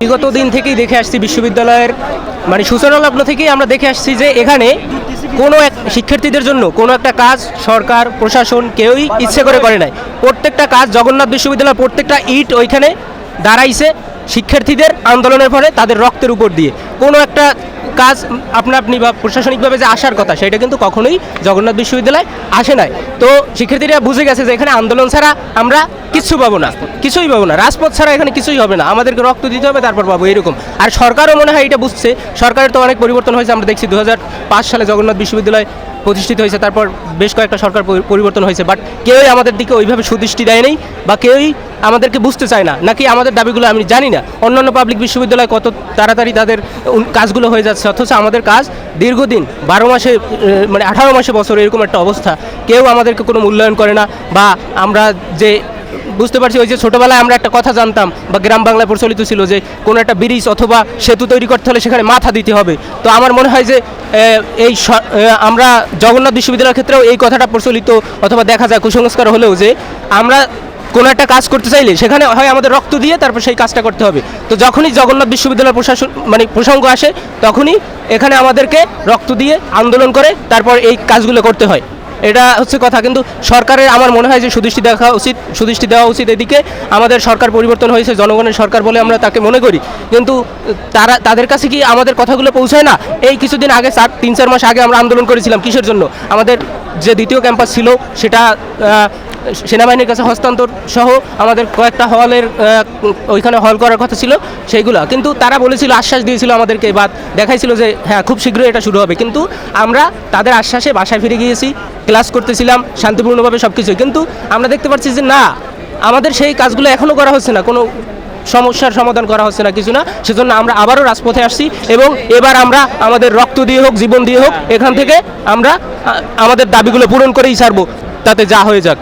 বিগত দিন থেকেই দেখে আসছি বিশ্ববিদ্যালয়ের সূচনা লগ্ন থেকেই আমরা দেখে আসছি যে এখানে কোনো এক শিক্ষার্থীদের জন্য কোনো একটা কাজ সরকার প্রশাসন কেউই ইচ্ছে করে নাই। প্রত্যেকটা কাজ জগন্নাথ বিশ্ববিদ্যালয়ের প্রত্যেকটা ইট ওইখানে দাঁড়াইছে শিক্ষার্থীদের আন্দোলনের ফলে তাদের রক্তের উপর দিয়ে। কোনো একটা কাজ আপনি বা প্রশাসনিকভাবে যে আসার কথা সেটা কিন্তু কখনোই জগন্নাথ বিশ্ববিদ্যালয় আসে নাই। তো শিক্ষার্থীরা বুঝে গেছে যে এখানে আন্দোলন ছাড়া আমরা কিছুই পাবো না, রাজপথ ছাড়া এখানে কিছুই হবে না, আমাদেরকে রক্ত দিতে হবে তারপর পাবো এরকম। আর সরকারও মনে হয় এটা বুঝছে, সরকারের তো অনেক পরিবর্তন হয়েছে। আমরা দেখছি 2005 সালে জগন্নাথ বিশ্ববিদ্যালয় প্রতিষ্ঠিত হয়েছে, তারপর বেশ কয়েকটা সরকার পরিবর্তন হয়েছে, বাট কেউই আমাদের দিকে ওইভাবে সুদৃষ্টি দেয় নেই বা কেউই আমাদেরকে বুঝতে চায় না, নাকি আমাদের দাবিগুলো আমি জানি না। অন্যান্য পাবলিক বিশ্ববিদ্যালয় কত তাড়াতাড়ি তাদের কাজগুলো হয়ে যাচ্ছে, অথচ আমাদের কাজ দীর্ঘদিন 12 মাসে 18 মাসে বছর এরকম একটা অবস্থা। কেউ আমাদেরকে কোনো মূল্যায়ন করে না। বা আমরা যে বুঝতে পারছি, ওই যে ছোটোবেলায় আমরা একটা কথা জানতাম বা গ্রাম বাংলায় প্রচলিত ছিল যে কোনো একটা ব্রিজ অথবা সেতু তৈরি করতে হলে সেখানে মাথা দিতে হবে। তো আমার মনে হয় যে আমরা জগন্নাথ বিশ্ববিদ্যালয়ের ক্ষেত্রেও এই কথাটা প্রচলিত অথবা দেখা যায় কুসংস্কার হলেও যে আমরা কোনো একটা কাজ করতে চাইলে সেখানে হয় আমাদের রক্ত দিয়ে তারপর সেই কাজটা করতে হবে। তো যখনই জগন্নাথ বিশ্ববিদ্যালয়ের প্রসঙ্গ আসে তখনই এখানে আমাদেরকে রক্ত দিয়ে আন্দোলন করে তারপর এই কাজগুলো করতে হয়। এটা হচ্ছে কথা। কিন্তু সরকারের আমার মনে হয় যে সুদৃষ্টি দেওয়া উচিত এদিকে। আমাদের সরকার পরিবর্তন হয়েছে, জনগণের সরকার বলে আমরা তাকে মনে করি, কিন্তু তাদের কাছে কি আমাদের কথাগুলো পৌঁছায় না? এই কিছুদিন আগে 3-4 মাস আগে আমরা আন্দোলন করেছিলাম কিসের জন্য? আমাদের যে দ্বিতীয় ক্যাম্পাস ছিল সেটা সেনাবাহিনীর কাছে হস্তান্তর সহ আমাদের কয়েকটা হলের ওইখানে হল করার কথা ছিল সেইগুলো, কিন্তু তারা বলেছিল, আশ্বাস দিয়েছিল আমাদেরকে বা দেখাইছিল যে হ্যাঁ খুব শীঘ্রই এটা শুরু হবে। কিন্তু আমরা তাদের আশ্বাসে বাসায় ফিরে গিয়েছি, ক্লাস করতেছিলাম শান্তিপূর্ণভাবে সব কিছুই, কিন্তু আমরা দেখতে পাচ্ছি যে না, আমাদের সেই কাজগুলো এখনও করা হচ্ছে না, কোনো সমস্যার সমাধান করা হচ্ছে না, কিছু না। সেজন্য আমরা আবারও রাজপথে আসছি এবং এবার আমরা আমাদের রক্ত দিয়ে হোক জীবন দিয়ে হোক এখান থেকে আমরা আমাদের দাবিগুলো পূরণ করেই ছাড়বো, তাতে যা হয়ে যাক।